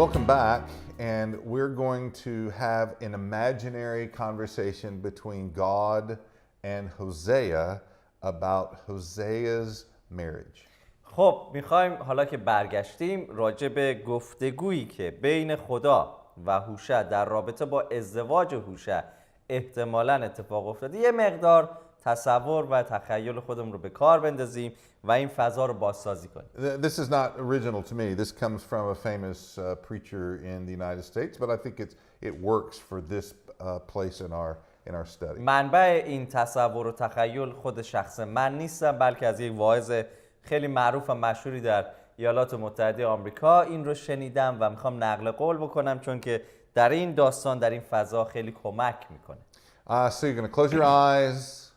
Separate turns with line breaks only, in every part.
Welcome back, and we're going to have an imaginary conversation between God and Hosea about Hosea's marriage.
خب میخوایم حالا که برگشتیم راجع به گفتگویی که بین خدا و هوشع در رابطه با ازدواج هوشع احتمالاً اتفاق افتاده یه مقدار تصور و تخیل خودمون رو به کار بندازیم و این فضا رو بازسازی کنیم.
This is not original to me. This comes from a famous preacher in the United States, but I think it works for this place in our study.
منبع این تصور و تخیل خود شخص من نیستم، بلکه از یک واعظ خیلی معروف و مشهوری در ایالات متحده آمریکا این رو شنیدم و میخوام نقل قول بکنم چون که در این داستان در این فضا خیلی کمک میکنه.
So you're going to close your eyes,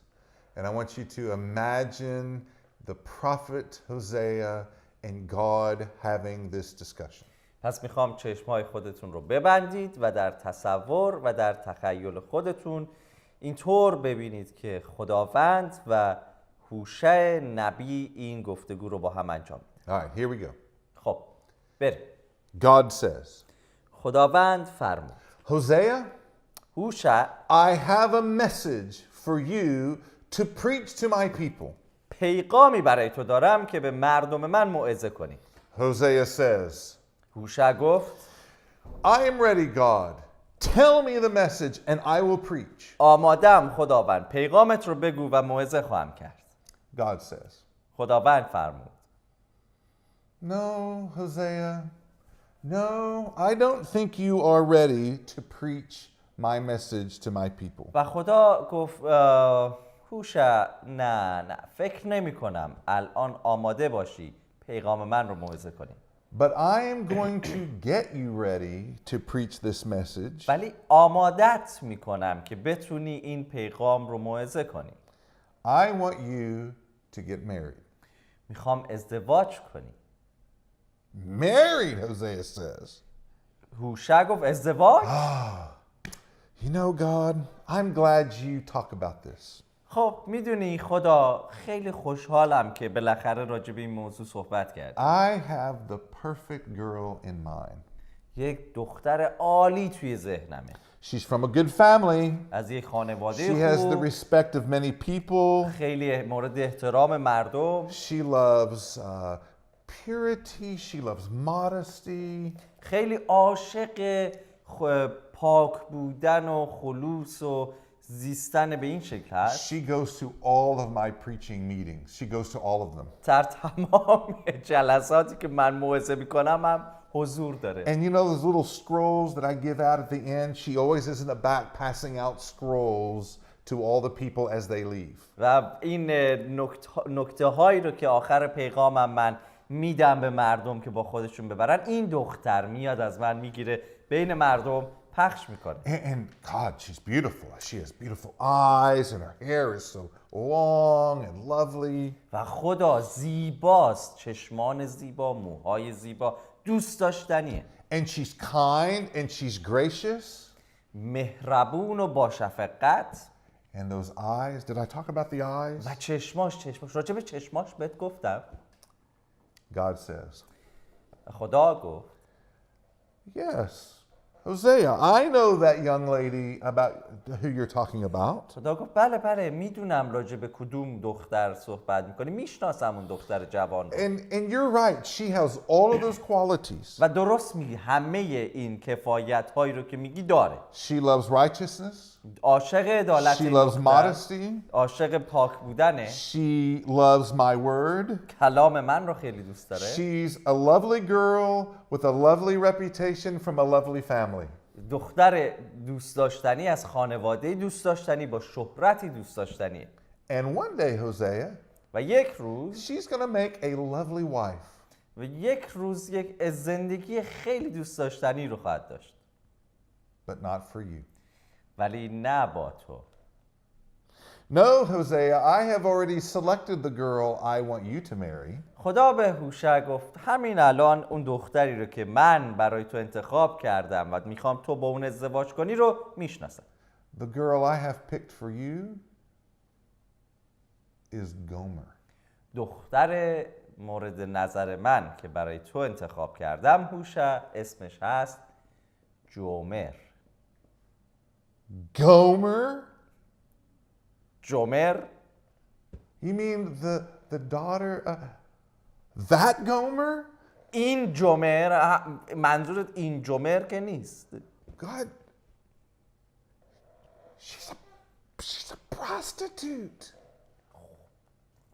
and I want you to imagine the prophet Hosea and God having this discussion.
پس میخوام چشمهای خودتون رو ببندید و در تصور و در تخیل خودتون اینطور ببینید که خداوند و هوشع نبی این گفتگو رو با هم انجام میدن.
All right, here we go.
خب بریم.
God says,
خداوند فرمود:
Hosea,
هوشع،
I have a message for you to preach to my people.
پیغامی برای تو دارم که به مردم من موعظه کنی.
Hosea says,
هوشع گفت:
I am ready, God. Tell me the message and I will preach.
آمادم خداوند، پیغامت رو بگو و موعظه خواهم کرد.
God says,
خداوند فرمود:
No, Hosea. No, I don't think you are ready to preach my message to my people.
و خدا گفت هوشع نه فکر نمی کنم الان آماده باشی پیغام من رو موعظه کنی.
But I am going to get you ready to preach this message.
ولی آمادت می کنم که بتونی این پیغام رو موعظه کنی.
I want you to get married.
میخوام ازدواج کنی.
Married, Hosea says.
هوشع گفت ازدواج؟
You know, God, I'm glad you talk about this.
خب میدونی خدا خیلی خوشحالم که بالاخره راجع به این موضوع صحبت کرد.
I have the perfect girl in mind.
یک دختر عالی توی ذهنمه.
She's from a good family.
از یک خانواده
She has the
خوب.
respect of many people.
خیلی مورد احترام مردم.
She loves purity. She loves modesty.
خیلی عاشق پاک بودن و خلوص و زیستن به این شکل هست.
She goes to all of my preaching meetings. She goes to all of them.
در تمام جلساتی که من موعظه میکنم هم حضور داره.
And you know those little scrolls that I give out at the end? She always is in the back passing out scrolls to all the people as they leave.
و این نکته هایی رو که آخر پیغامم من میدم به مردم که با خودشون ببرن، این دختر میاد از من میگیره بین مردم پخش میکنه.
And God, she's beautiful. She has beautiful eyes and her hair is so long and lovely.
و خدا زیباست، چشمان زیبا، موهای زیبا، دوست داشتنیه.
And she's kind and she's gracious.
مهربون و با شفقت.
And those eyes, did I talk about the eyes?
و چشماش راجع به چشماش بهت گفتم.
God says,
خدا گفت:
yes, Hosea, I know that young lady about who you're talking about.
خدا گفت بله میدونم راجع به کدوم دختر صحبت میکنی، میشناسم اون دختر جوان رو.
And you're right, she has all of those qualities.
و درست میگی، همه این کفایت هایی رو که میگی داره.
She loves righteousness.
عاشق عدالت،
She loves modesty.
عاشق پاک بودنه.
She loves my word.
کلام من رو خیلی دوست داره.
She's a lovely girl with a lovely reputation from a lovely family.
دختر دوست داشتنی از خانواده دوست داشتنی با شهرتی دوست داشتنی.
And one day, Hosea,
و یک روز
she's going to make a lovely wife.
و یک روز یک زندگی خیلی دوست داشتنی رو خواهد داشت.
But not for you.
ولی نه با تو.
No, Hosea, I have already selected the girl I want you to marry.
خدا به هوشع گفت همین الان اون دختری رو که من برای تو انتخاب کردم و میخوام تو با اون ازدواج کنی رو میشناسم.
The girl I have picked for you is Gomer.
دختر مورد نظر من که برای تو انتخاب کردم هوشع اسمش هست جمر.
Gomer?
جمر؟
You mean the daughter that Gomer?
این جمر، منظورت این جمر که نیست.
God, she's a prostitute.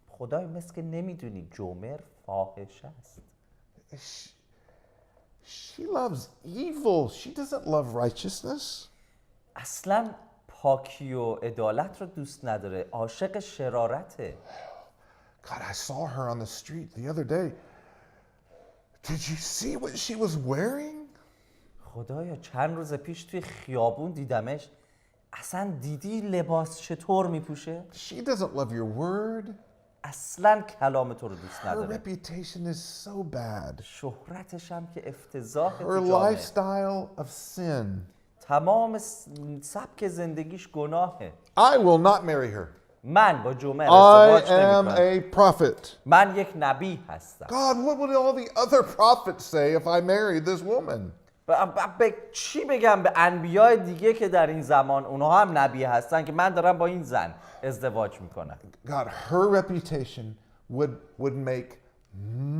خدای مثل که نمیدونی جمر فاحشه است.
She loves evil. She doesn't love righteousness.
اصلا پاکی و عدالت رو دوست نداره، عاشق شرارته.
God, I saw her on the street the other day. Did you see what she was wearing?
خدایا چند روز پیش توی خیابون دیدمش. اصلا دیدی لباس چطور میپوشه؟
She doesn't love your word.
اصلا کلام تو رو دوست
Her
نداره.
reputation is so bad.
شهرتش هم که افتضاح
Her
تو جامعه.
lifestyle of sin.
تمام سبک زندگیش گناهه.
I will not marry her.
من با جمعه
I
ازدواج
am
نمی‌کنم.
a prophet.
من یک نبی هستم.
God, what would all the other prophets say if I married this woman?
به چی بگم به انبیاء دیگه که در این زمان اونها هم نبی هستن که من دارم با این زن ازدواج میکنم.
God, her reputation would make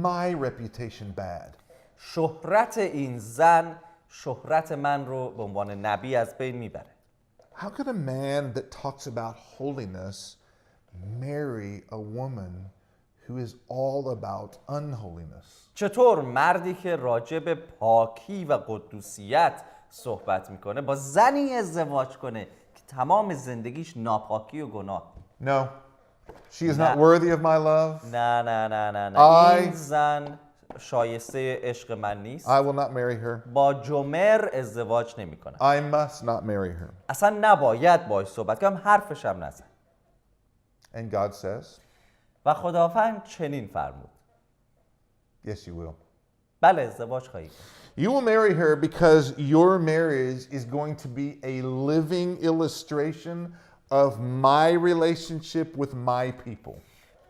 my reputation bad.
شهرت این زن شهرت من رو به عنوان نبی از بین میبره.
How could a man that talks about holiness marry a woman who is all about unholiness?
چطور مردی که راجع به پاکی و قدوسیت صحبت میکنه با زنی ازدواج کنه که تمام زندگیش ناپاکی و گناه؟
No, she is not worthy of my love.
نه این زن شایسته عشق من نیست.
I will not marry her.
با جمر ازدواج نمی کنم.
I must not marry her.
اصلا نباید باهاش صحبت کنم، حرفش هم نزن.
And God says,
و خداوند چنین فرمود.
yes, you will.
بله ازدواج خواهی کرد.
You will marry her because your marriage is going to be a living illustration of my relationship with my people.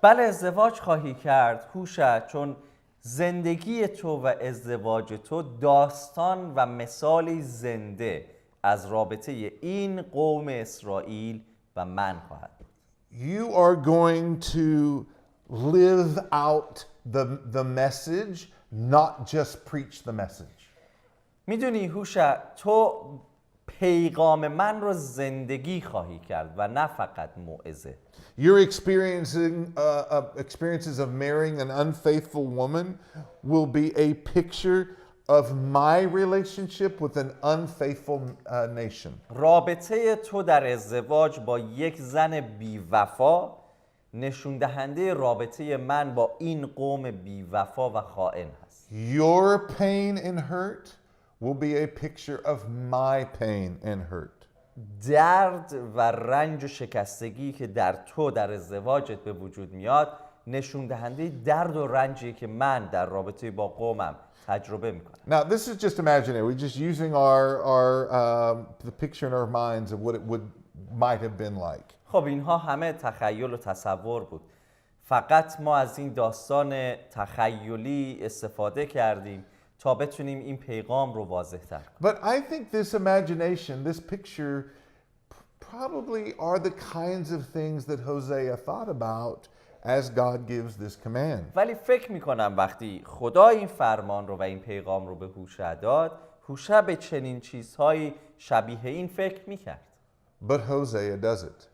بله ازدواج خواهی کرد هوشع، چون زندگی تو و ازدواج تو داستان و مثالی زنده از رابطه این قوم اسرائیل و من خواهد بود.
You are going to live out the message, not just preach the message.
میدونی هوشع، تو پیغام من رو زندگی خواهی کرد و نه فقط موعظه.
Your experiences of marrying an unfaithful woman will be a picture of my relationship with an unfaithful nation.
رابطه تو در ازدواج با یک زن بی‌وفا نشون دهنده رابطه من با این قوم بی‌وفا و خائن هست.
Your pain and hurt will be a picture of my pain and hurt.
درد و رنج و شکستگی که در تو در ازدواجت به وجود میاد نشون دهنده درد و رنجی که من در رابطه با قومم تجربه میکنم.
Now this is just imaginary. We're just using the picture in our minds of what it might have been like.
خب اینها همه تخیل و تصور بود. فقط ما از این داستان تخیلی استفاده کردیم تا بتونیم این پیغام رو واضح تر کنیم.
But I think this imagination, this picture, probably are the kinds of things that Hosea thought about as God gives this command.
ولی فکر میکنم وقتی خدا این فرمان رو و این پیغام رو به هوشع داد، هوشع به چنین چیزهایی شبیه این فکر میکرد.
But Hosea does it.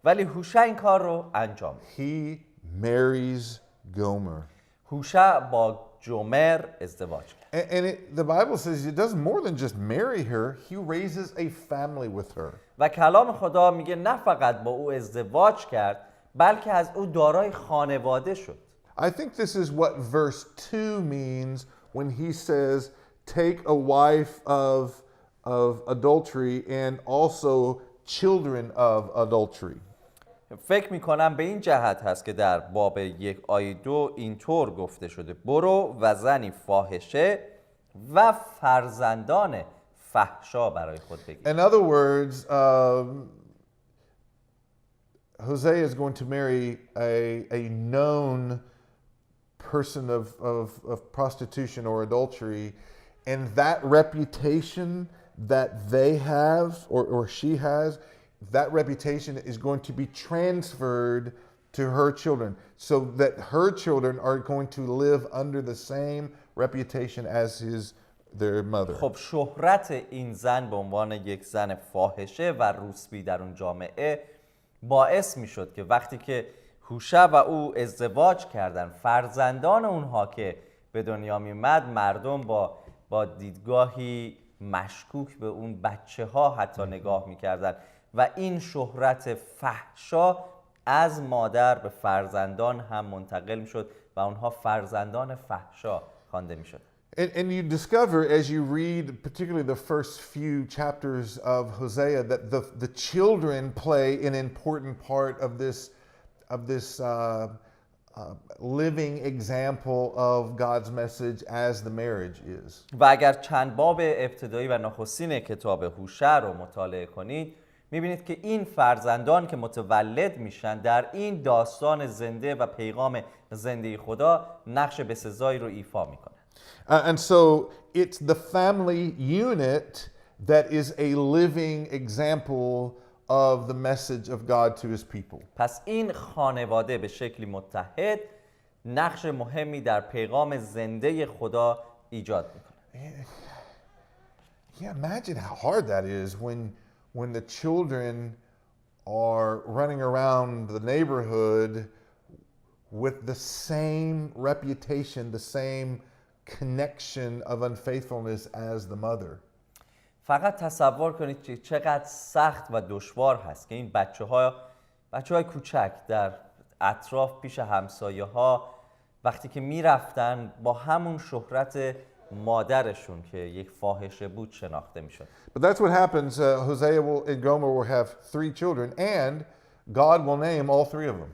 ولی هوشع این کار رو انجام داد.
He marries Gomer.
هوشع با جمر ازدواج کرد.
And the Bible says he does more than just marry her, he raises a family with her.
و کلام خدا میگه نه فقط با او ازدواج کرد، بلکه از او دارای خانواده شد.
I think this is what verse 2 means when he says, take a wife of adultery and also children of adultery.
فکر میکنم به این جهت هست که در باب 1 آیه 2 اینطور گفته شده: برو و زنی فاحشه و فرزندان فحشا برای خود بگیر.
In other words, Hosea is going to marry a known person of prostitution or adultery, and that reputation that they have or she has, that reputation is going to be transferred to her children, so that her children are going to live under the same reputation as their mother.
خب شهرت این زن به عنوان یک زن فاحشه و روسبی در اون جامعه باعث میشد که وقتی که هوشع و او ازدواج کردن، فرزندان اونها که به دنیا میمد، مردم با دیدگاهی مشکوک به اون بچه ها حتی نگاه میکردن و این شهرت فحشا از مادر به فرزندان هم منتقل میشد و اونها فرزندان فحشا خوانده میشد.
And you discover as you read particularly the first few chapters of Hosea that the children play an important part of this living example of God's message as the marriage is.
و اگر چند باب ابتدایی و نخستین کتاب هوشع رو مطالعه کنید میبینید که این فرزندان که متولد میشن در این داستان زنده و پیغام زندگی خدا نقش بسزایی رو ایفا میکنن.
And so it's the family unit that is a living example of the message of God to his people.
پس این خانواده به شکلی متحد نقش مهمی در پیغام زنده خدا ایجاد میکنه.
Yeah, imagine how hard that is when the children are running around the neighborhood with the same reputation, the same connection of unfaithfulness as the mother.
فقط تصور کنید که چقدر سخت و دشوار هست که این بچه‌های کوچک در اطراف پیش همسایه ها وقتی که میرفتن با همون شهرت مادرشون که یک فاحشه بود شناخته میشد.
But that's what happens. Hosea and Gomer will have 3 children and God will name all 3 of them.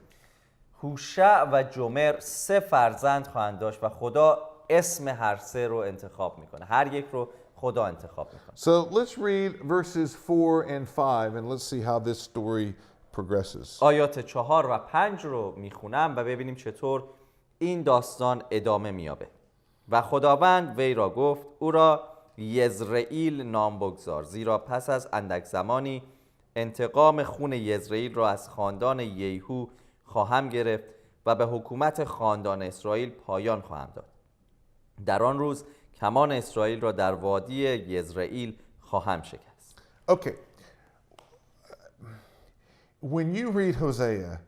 هوشع و جمر 3 فرزند خواهند داشت و خدا اسم هر 3 رو انتخاب میکنه. هر یک رو خدا انتخاب میکنه.
So let's read verses 4 and 5 and let's see how this story progresses.
آیات 4 و 5 رو میخونم و ببینیم چطور این داستان ادامه میابه. و خداوند وی را گفت او را یزرعیل نام بگذار، زیرا پس از اندک زمانی انتقام خون یزرعیل را از خاندان یهو خواهم گرفت و به حکومت خاندان اسرائیل پایان خواهم داد. در آن روز کمان اسرائیل را در وادی یزرعیل خواهم شکست.
Okay. When you read Hosea,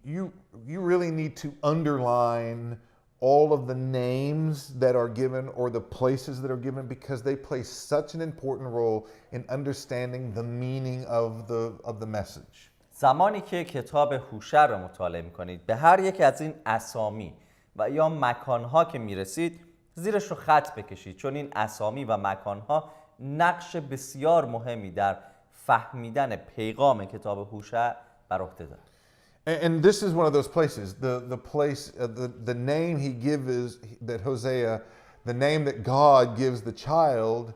you really need to underline all of the names that are given or the places that are given because they play such an important role in understanding the meaning of the message.
زمانی که کتاب هوشع را مطالعه می‌کنید به هر یک از این اسامی و یا مکان‌ها که می‌رسید زیرش رو خط بکشید، چون این اسامی و مکان‌ها نقش بسیار مهمی در فهمیدن پیغام کتاب هوشع بر عهده دارند.
And this is one of those places. The place, the name he gives that Hosea, the name that God gives the child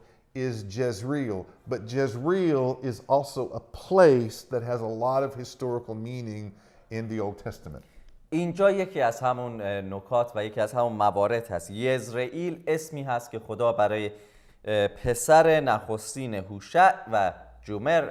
is Jezreel. But Jezreel is also a place that has a lot of historical meaning in the Old Testament.
اینجا یکی از همون نکات و یکی از همون موارد هست. یزرعیل اسمی هست که خدا برای پسر نخستین هوشع و جمر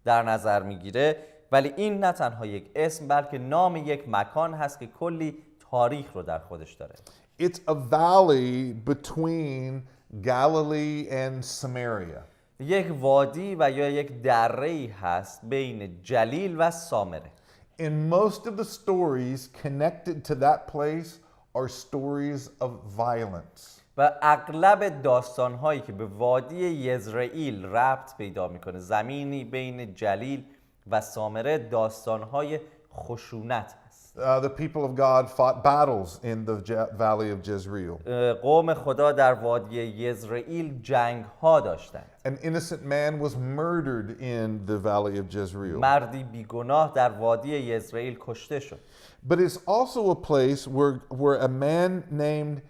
در نظر میگیره، ولی این نه تنها یک اسم بلکه نام یک مکان هست که کلی تاریخ رو در خودش داره.
It's a valley between Galilee and Samaria.
یک وادی و یا یک دره‌ای هست بین جلیل و ثمره.
And most of the stories connected to that place are stories of violence.
و اغلب داستان‌هایی که به وادی یزرعیل ربط پیدا می‌کنه، زمینی بین جلیل و ثمره، داستان‌های خشونت هست.
The people of God fought battles in the valley of Jezreel.
قوم خدا در وادی یزرعیل جنگ‌ها داشتند.
An innocent man was murdered in the valley of Jezreel.
مردی بیگناه در وادی یزرعیل کشته شد.
But it's also a place where a man named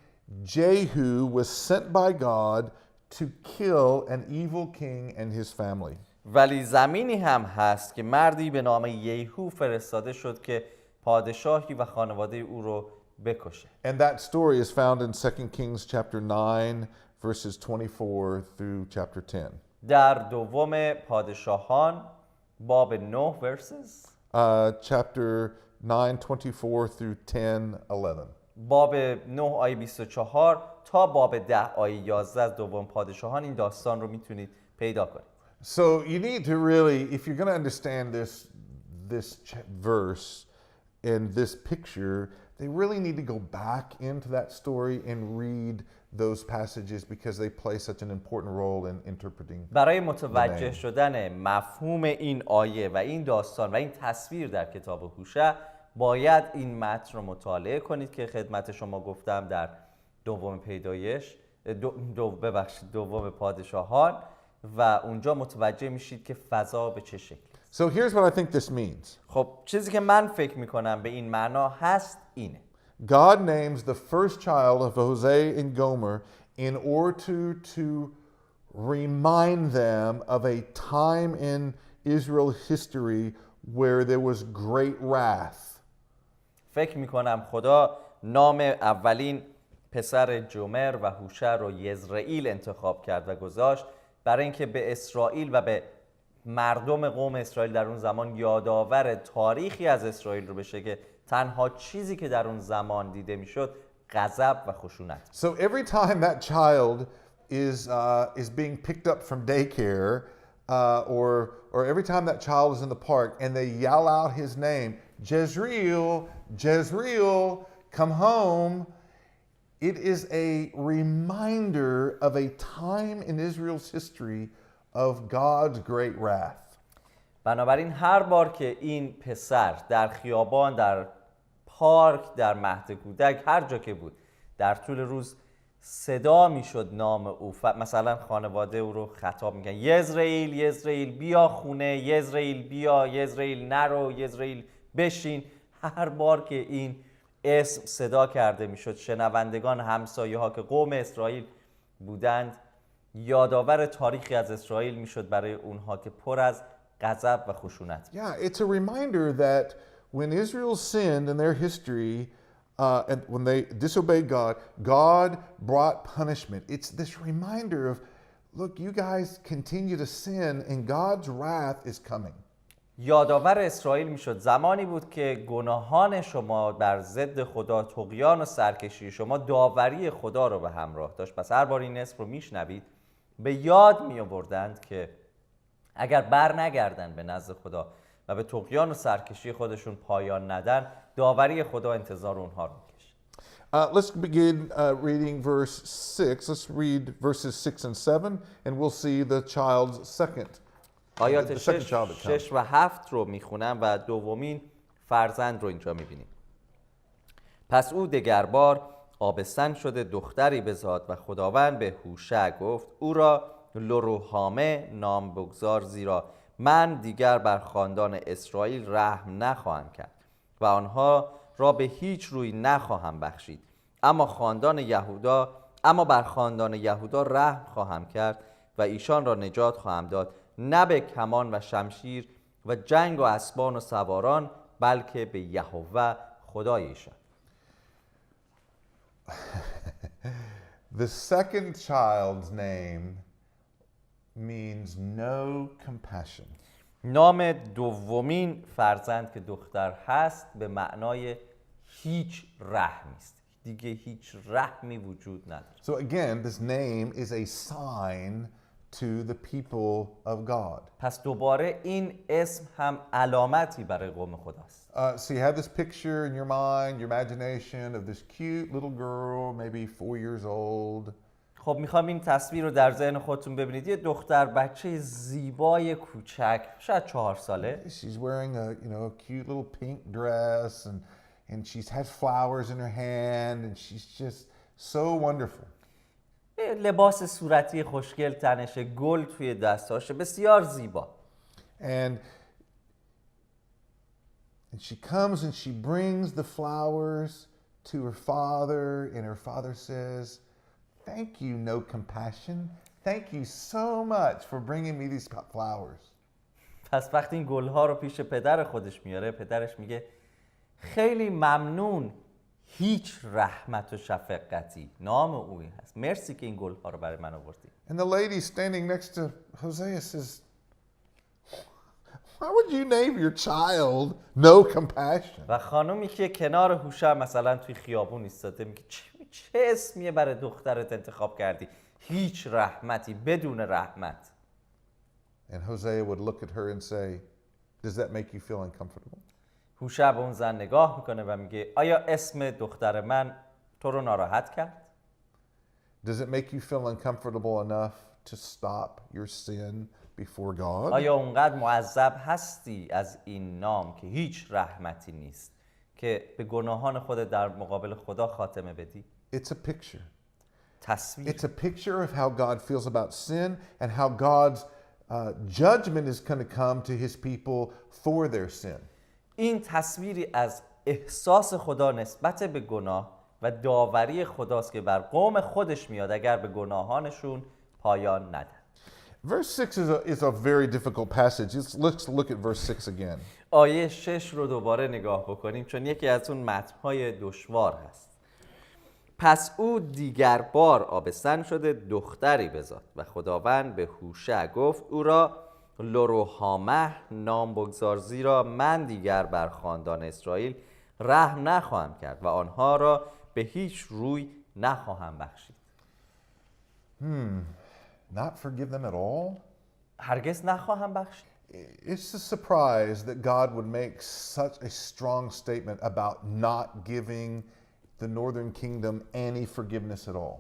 Jehu was sent by God to kill an evil king and his family.
ولی زمینی هم هست که مردی به نام یهو فرستاده شد که پادشاهی و خانواده او رو بکشه.
And that story is found in 2 Kings chapter 9 verses 24 through chapter 10.
در دوم پادشاهان باب 9 verses
Chapter 9, 24 through 10, 11.
باب 9 آیه 24 تا باب 10 آیه 11 از دوم پادشاهان این داستان رو میتونید پیدا کنید.
So you need to really, if you're going to understand this verse and this picture, they really need to go back into that story and read those passages because they play such an important role in interpreting.
برای متوجه شدن مفهوم این آیه و این داستان و این تصویر در کتاب هوشع باید این متن رو مطالعه کنید که خدمت شما گفتم در دوم پیدایش دوم پادشاهان و اونجا متوجه میشید که فضا به چه شکلی.
So here's what I think this means.
خب چیزی که من فکر میکنم به این معنا هست اینه.
God names the first child of Hosea and Gomer in order to remind them of a time in Israel history where there was great wrath.
فکر میکنم خدا نام اولین پسر جمر و هوشع رو یزرعیل انتخاب کرد و گذاشت برای اینکه به اسرائیل و به مردم قوم اسرائیل در اون زمان یادآور تاریخی از اسرائیل رو بشه که تنها چیزی که در اون زمان دیده میشد غضب و خشونت.
So every time that child is being picked up from daycare or every time that child is in the park and they yell out his name, Jezreel, Jezreel, come home, it is a reminder of a time in Israel's history of God's great wrath.
بنابراین هر بار که این پسر در خیابان، در پارک، در مهد کودک، هر جا که بود در طول روز صدا میشد نام او، مثلا خانواده او رو خطاب میکنن یزرعیل، یزرعیل بیا خونه، یزرعیل بیا، یزرعیل نرو، یزرعیل بشین. هر بار که این اسم صدا کرده میشد شنوندگان همسایه ها که قوم اسرائیل بودند یادآور تاریخی از اسرائیل میشد برای اونها که پر از غضب و خشونت.
Yeah, it's a reminder that when Israel sinned in their history and when they disobeyed God, God brought punishment. It's this reminder of, look, you guys continue to sin and God's wrath is coming.
یادآور اسرائیل میشد زمانی بود که گناهان شما بر ضد خدا، طغیان و سرکشی شما داوری خدا رو به همراه داشت. پس هر بار این اسم رو میشنوید به یاد می آوردند که اگر بر نگردن به نزد خدا و به طغیان و سرکشی خودشون پایان ندن داوری خدا انتظار اونها رو میکشه.
Let's begin reading verse 6. Let's read verses 6 and 7 and we'll see the child's second.
آیات 6 و 7 رو میخونم و دومین فرزند رو اینجا میبینیم. پس او دگربار آبستن شده دختری بزاد و خداوند به هوشع گفت او را لروحامه نام بگذار زیرا من دیگر بر خاندان اسرائیل رحم نخواهم کرد و آنها را به هیچ روی نخواهم بخشید اما بر خاندان یهودا رحم خواهم کرد و ایشان را نجات خواهم داد نه به کمان و شمشیر و جنگ و اسبان و سواران بلکه به یهوه خدای ایشان.
The second child's name means no compassion.
نام دومین فرزند که دختر هست به معنای هیچ رحمی است. دیگه هیچ رحمی وجود نداره.
So again, this name is a sign to the people of God.
پس دوباره این اسم هم علامتی برای قوم خداست.
So you have this picture in your mind, your imagination of this cute little girl, maybe 4 years old.
خب میخوام این تصویر رو در ذهن خودتون ببینید. یه دختر بچه زیبای کوچک، شاید 4 ساله.
She's wearing a cute little pink dress and she's has flowers in her hand and she's just so wonderful.
لباس صورتی خوشگل تنشه، گل توی دستاشه، بسیار زیبا.
And she comes and she brings the flowers to her father and her father says, "Thank you, no compassion. Thank you so much for bringing me these flowers."
پس وقتی این گل‌ها رو پیش پدر خودش میاره، پدرش میگه خیلی ممنون، هیچ رحمت و شفقتی نام اوی هست. مرسی که این گل‌ها رو برای من آوردی.
And the lady standing next to Hosea says, why would you name your child no compassion?
و خانومی که کنار هوشع مثلا توی خیابون ایستاده میگه چه اسمیه برای دخترت انتخاب کردی؟ هیچ رحمتی، بدون رحمت.
And Hosea would look at her and say, does that make you feel uncomfortable?
هوشع به اون زن نگاه میکنه و میگه آیا اسم دختر من تو رو ناراحت کرد؟
Does it make you feel uncomfortable enough to stop your sin before God?
آیا اونقدر معذب هستی از این نام که هیچ رحمتی نیست که به گناهان خودت در مقابل خدا خاتمه بدی؟
It's a picture.
تصویر.
It's a picture of how God feels about sin and how God's judgment is going to come to his people for their sin.
این تصویری از احساس خدا نسبت به گناه و داوری خداست که بر قوم خودش میاد اگر به گناهانشون پایان نده.
Verse 6 is a very difficult passage. Let's look at verse 6 again.
آیه 6 رو دوباره نگاه بکنیم چون یکی از اون متن‌های دشوار هست. پس او دیگر بار آبستن شده دختری بزاد و خداوند به هوشع گفت او را لروهامه نام بگذار، زیرا من دیگر بر خاندان اسرائیل رحم نخواهم کرد و آنها را به هیچ روی نخواهم بخشید.
Not forgive them at all?
هرگز نخواهم بخشید.
It's a surprise that God would make such a strong statement about not giving the northern kingdom any forgiveness at all.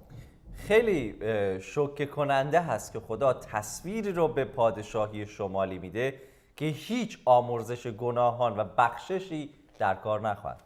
خیلی شوکه کننده هست که خدا تصویری رو به پادشاهی شمالی میده که هیچ آمرزش گناهان و بخششی در کار نخواهد.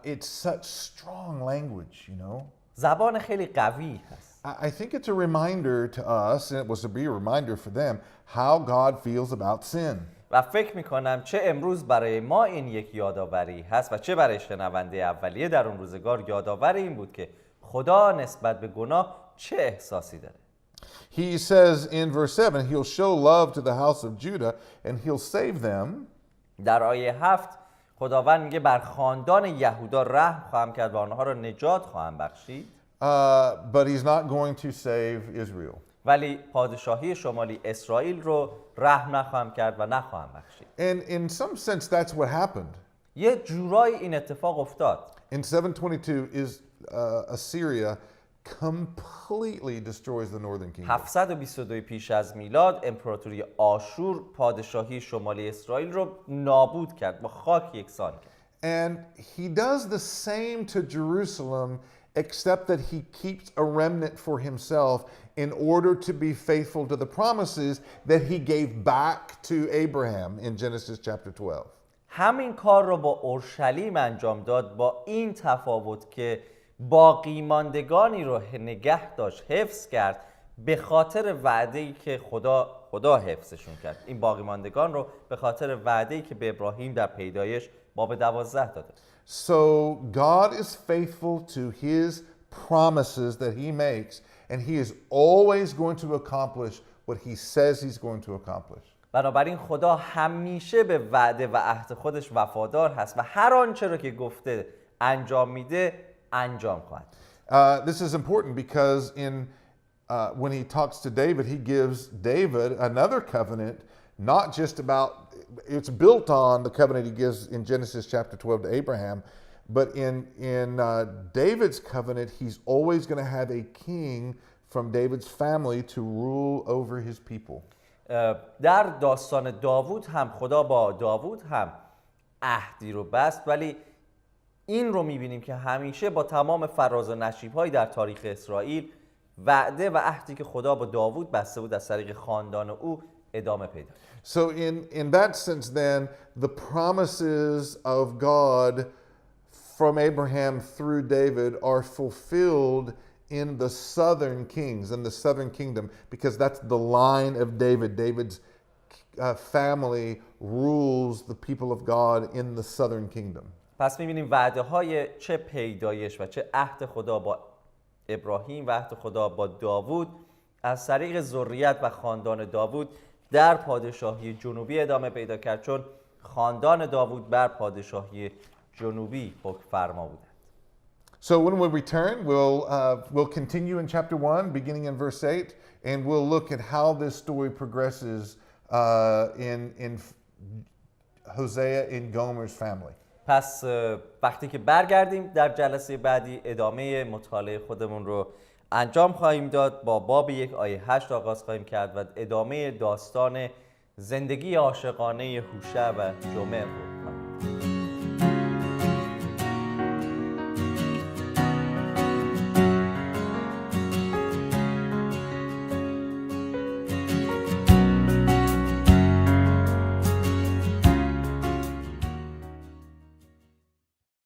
It's such strong language, you know.
زبان خیلی قوی هست.
I think it's a reminder to us, and it was to be a reminder for them, how God feels about sin.
و فکر میکنم چه امروز برای ما این یک یادآوری هست و چه برای شنونده اولیه در اون روزگار یادآوری این بود که خدا نسبت به گناه چه احساسی داره.
He says in verse 7, he'll show love to the house of Judah and he'll save them.
در آیه 7 خداوند میگه بر خاندان یهودا رحم خواهم کرد و آنها را نجات خواهم بخشید.
But he's not going to save Israel.
ولی پادشاهی شمالی اسرائیل رو رحم نخواهم کرد و نخواهم بخشید.
And in some sense, that's what happened.
یه جورایی این اتفاق افتاد.
In 722, Assyria completely destroys the northern kingdom.
722 پیش از میلاد امپراتوری آشور پادشاهی شمالی اسرائیل رو نابود کرد، با خاک یکسان کرد.
And he does the same to Jerusalem, except that he keeps a remnant for himself in order to be faithful to the promises that he gave back to Abraham in Genesis chapter 12.
همین کار رو با اورشلیم انجام داد، با این تفاوت که باقی ماندگانی رو نگه داشت، حفظ کرد به خاطر وعده‌ای که خدا حفظشون کرد. این باقی ماندگان رو به خاطر وعده‌ای که به ابراهیم در پیدایش باب 12 داده.
So God is faithful to his promises that he makes, and he is always going to accomplish what he says he's going to accomplish.
بنابراین خدا همیشه به وعده و عهد خودش وفادار هست و هر آنچه را که گفته انجام میده انجام خواهد.
This is important because when he talks to David, he gives David another covenant, not just about, it's built on the covenant he gives in Genesis chapter 12 to Abraham, but in David's covenant, he's always going to have a king from David's family to rule over his people.
در داستان داوود هم خدا با داوود هم عهدی رو بست، ولی این رو میبینیم که همیشه با تمام فراز و نشیب‌های در تاریخ اسرائیل وعده و عهدی که خدا با داوود بسته بود از طریق خاندان او ادامه پیدا.
So in that sense then, the promises of God from Abraham through David are fulfilled in the southern kings, in the southern kingdom, because that's the line of David. David's family rules the people of God in the southern kingdom.
پس می‌بینیم وعده‌های چه پیدایش و چه عهد خدا با ابراهیم و عهد خدا با داوود از طریق ذریت و خاندان داوود در پادشاهی جنوبی ادامه پیدا کرد، چون خاندان داوود بر پادشاهی جنوبی حکم فرما بودند.
So when we return, we'll continue in chapter 1, beginning in verse 8, and we'll look at how this story progresses in Hosea and Gomer's family.
پس وقتی که برگردیم در جلسه بعدی ادامه مطالعه خودمون رو انجام خواهیم داد. با باب 1 آیه 8 آغاز خواهیم کرد و ادامه داستان زندگی عاشقانه هوشع و جامعه رو